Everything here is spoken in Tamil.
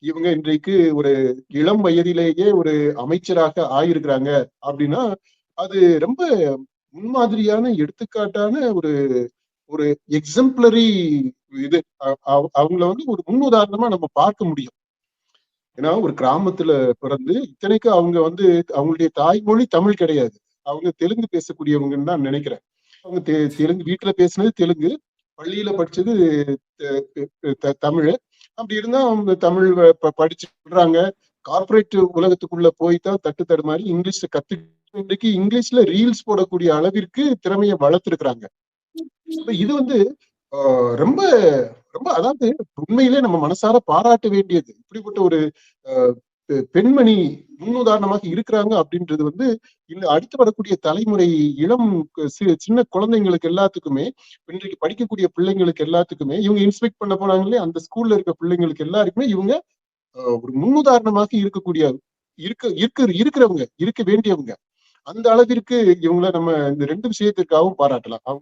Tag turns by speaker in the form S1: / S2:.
S1: இவங்க இன்றைக்கு ஒரு இளம் வயதிலேயே ஒரு அமைச்சராக ஆயிருக்கிறாங்க அப்படின்னா அது ரொம்ப முன்மாதிரியான எடுத்துக்காட்டான ஒரு ஒரு எக்ஸம்பிளரி இது. அவங்கள வந்து ஒரு முன்னுதாரணமா நம்ம பார்க்க முடியும். ஏன்னா ஒரு கிராமத்துல பிறந்து இத்தனைக்கு அவங்க வந்து அவங்களுடைய தாய்மொழி தமிழ் கிடையாது. அவங்க தெலுங்கு பேசக்கூடியவங்கன்னு தான் நினைக்கிறேன். அவங்க தெலுங்கு வீட்டுல பேசுனது தெலுங்கு, பள்ளியில படிச்சது தமிழ். அப்படி இருந்தா அவங்க தமிழ் படிச்சு சொல்றாங்க. கார்பரேட் உலகத்துக்குள்ள போய் தான் தட்டு தடுமாறி இங்கிலீஷ்ல இன்றைக்கு இங்கிலீஷ்ல ரீல்ஸ் போடக்கூடிய அளவிற்கு திறமையை வளர்த்திருக்கிறாங்க. இது வந்து ரொம்ப ரொம்ப அதாவது உண்மையிலே நம்ம மனசார பாராட்ட வேண்டியது. இப்படிப்பட்ட ஒரு பெண்மணி முன்னுதாரணமாக இருக்கிறாங்க அப்படின்றது வந்து இந்த அடுத்து வரக்கூடிய தலைமுறை இளம் சின்ன குழந்தைங்களுக்கு எல்லாத்துக்குமே, இன்றைக்கு படிக்கக்கூடிய பிள்ளைங்களுக்கு எல்லாத்துக்குமே இவங்க இன்ஸ்பெக்ட் பண்ண போனாங்களே அந்த ஸ்கூல்ல இருக்க பிள்ளைங்களுக்கு எல்லாருக்குமே இவங்க ஒரு முன்னுதாரணமாக இருக்கக்கூடிய இருக்கிறவங்க, இருக்க வேண்டியவங்க. அந்த அளவிற்கு இவங்கள நம்ம இந்த 2 விஷயத்திற்காகவும் பாராட்டலாம்.